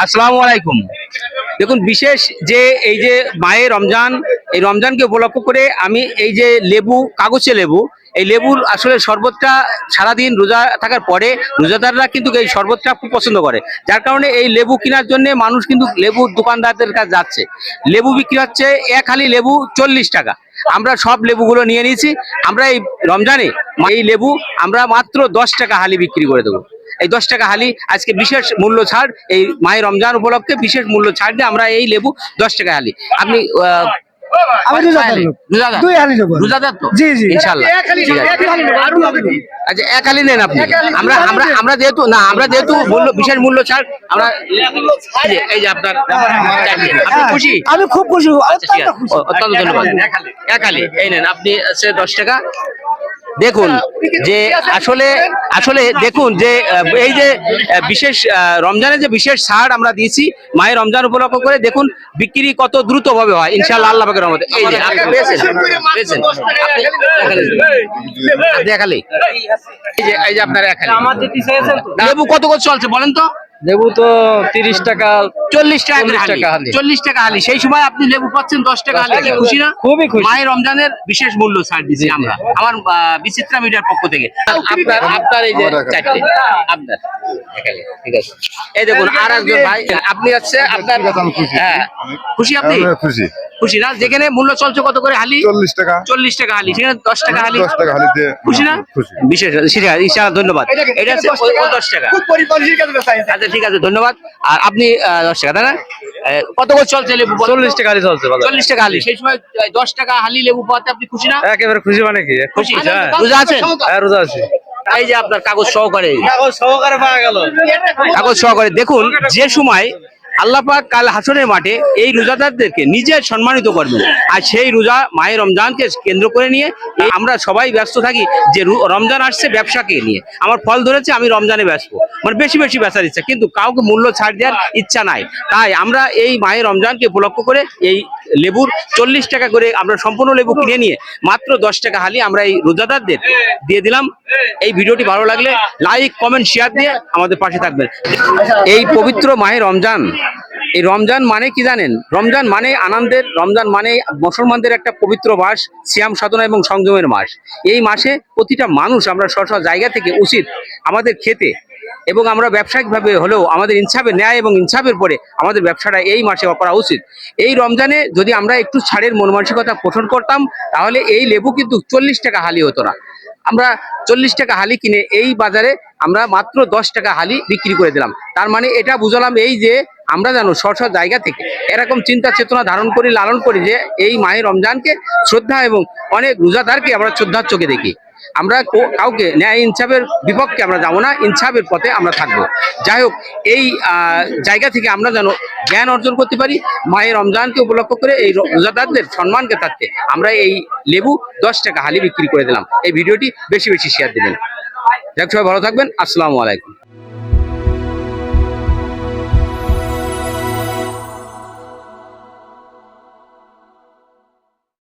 আসসালামু আলাইকুম। দেখুন, বিশেষ যে এই যে মায়ের রমজান, এই রমজানকে উপলক্ষ করে আমি এই যে লেবু, কাগজে লেবু, এই লেবুর আসলে শরবতটা সারাদিন রোজা থাকার পরে রোজাদাররা কিন্তু এই শরবতটা খুব পছন্দ করে, যার কারণে এই লেবু কেনার জন্য মানুষ কিন্তু লেবুর দোকানদারদের কাছে যাচ্ছে। লেবু বিক্রি হচ্ছে এক হালি লেবু 40 টাকা। আমরা সব লেবুগুলো নিয়ে নিয়েছি। আমরা এই রমজানে এই লেবু আমরা মাত্র 10 টাকা হালি বিক্রি করে দেবো। এই 10 টাকা হালি আজকে বিশেষ মূল্য ছাড়, এই মায়ের রমজান উপলক্ষে বিশেষ মূল্য ছাড় দিয়ে আমরা এই লেবু 10 টাকা হালি। আপনি আমি রোজাদার তো? জি জি ইনশাআল্লাহ। আচ্ছা, এক হালি নেন আপনি। আমরা আমরা আমরা যেহেতু না, আমরা যেহেতু মূল্য বিশেষ মূল্য ছাড় আমরা এই যে আপনার আপনি খুশি? আমি খুব খুশি, আচ্ছা, ঠিক আছে, অত্যন্ত ধন্যবাদ। এক হালি এই নেন আপনি, 10 টাকা। দেখুন যে আসলে আসলে দেখুন যে এই যে বিশেষ রমজানের যে বিশেষ ছাড় আমরা দিয়েছি মায়ের রমজান উপলক্ষ করে, দেখুন বিক্রি কত দ্রুত ভাবে হয় ইনশাআল্লাহ আল্লাহ পাকের রহমতে। এই যে আপনি পেয়েছেন দেখালি, এই যে আপনার এক হালি। লেবু কত করে চলছে বলেন তো? লেবু তো 30 টাকা 40 টাকা 40 টাকা হালি। 40 টাকা হালি। সেই সময় আপনি লেবু পাচ্ছেন 10 টাকা হালি। কি খুশি না? খুবই খুশি। মায়ের রমজানের বিশেষ মূল্য ছাড় দিচ্ছি আমরা, আমার বিচিত্রা মিডিয়ার পক্ষ থেকে। আপনার এই যে চারটে আপনার এখানে, ঠিক আছে। এই দেখুন আর একজন ভাই, আপনি হচ্ছে আপনার, হ্যাঁ খুশি আপনি? খুশি খুশি না? যেখানে মূল্য চলছে কত করে হালি? 40 টাকা 40 টাকা হালি, সেখানে 10 টাকা হালি। 10 টাকা হালি দিয়ে খুশি না? খুশি। বিশেষ ইনশাআল্লাহ, ধন্যবাদ। এটা হচ্ছে 10 টাকা। আচ্ছা ঠিক আছে, ধন্যবাদ। আর আপনি 10 টাকা, তাই না? কত করে চলছে লেবু? 40 টাকা হালি চলছে বাজারে। 40 টাকা হালি। সেই সময় 10 টাকা হালি লেবু পাওয়াতে আপনি খুশি না? একেবারে খুশি, মানে কি খুব খুশি? খুশি, হ্যাঁ। রোজা আছেন? হ্যাঁ, রোজা আছি। এই যে আপনার কাগজ সহকারে, সহকারে পাওয়া গেল। কাগজ সহকারে দেখুন যে সময় আল্লাহ পাক কাল হাসরের মাঠে এই রোজাদারদেরকে নিজে সম্মানিত করবেন। আর সেই রোজা মায়ের রমজানকে কেন্দ্র করে নিয়ে আমরা সবাই ব্যস্ত থাকি যে রমজান আসছে ব্যবসাকে নিয়ে, আমার ফল ধরেছে আমি রমজানে ব্যস্ত, মানে বেশি বেশি বেচার ইচ্ছা, কিন্তু কাউকে মূল্য ছাড় দেওয়ার ইচ্ছা নাই। তাই আমরা এই মায়ের রমজানকে উপলক্ষ করে এই লেবুর 40 টাকা করে আমরা সম্পূর্ণ লেবু কিনে নিয়ে মাত্র 10 টাকা হালি আমরা এই রোজাদারদের দিয়ে দিলাম। এই ভিডিওটি ভালো লাগলে লাইক, কমেন্ট, শেয়ার দিয়ে আমাদের পাশে থাকবেন। এই পবিত্র মাহে রমজান, এই রমজান মানে কি জানেন? রমজান মানে আনন্দের, রমজান মানে মুসলমানদের একটা পবিত্র মাস, সিয়াম সাধনা এবং সংযমের মাস। এই মাসে প্রতিটা মানুষ আমরা স্ব জায়গা থেকে উচিত আমাদের খেতে, এবং আমরা ব্যবসায়িকভাবে হলেও আমাদের ইনসাফের ন্যায় এবং ইনসাফের পরে আমাদের ব্যবসাটা এই মাসে করা উচিত। এই রমজানে যদি আমরা একটু ছাড়ের মন মানসিকতা পোষণ করতাম, তাহলে এই লেবু কিন্তু 40 টাকা হালি হতো না। আমরা 40 টাকা হালি কিনে এই বাজারে আমরা মাত্র 10 টাকা হালি বিক্রি করে দিলাম। তার মানে এটা বুঝলাম এই যে আমরা জানো স্ব জায়গা থেকে এরকম চিন্তা চেতনা ধারণ করি, লালন করি যে এই মায়ের রমজানকে শ্রদ্ধা এবং অনেক রোজাদারকে আমরা শ্রদ্ধার চোখে দেখি। আমরা কাউকে ন্যায় ইনসাফের বিপক্ষে আমরা যাবো না, ইনসাফের পথে আমরা থাকবো। যাই হোক, এই জায়গা থেকে আমরা যেন জ্ঞান অর্জন করতে পারি, মায়ের রমজানকে উপলক্ষ করে এই রোজাদারদের সম্মানকে থাকতে আমরা এই লেবু 10 টাকা হালি বিক্রি করে দিলাম। এই ভিডিওটি বেশি বেশি শেয়ার দিবেন। যাক, সবাই ভালো থাকবেন। আসসালামু আলাইকুম।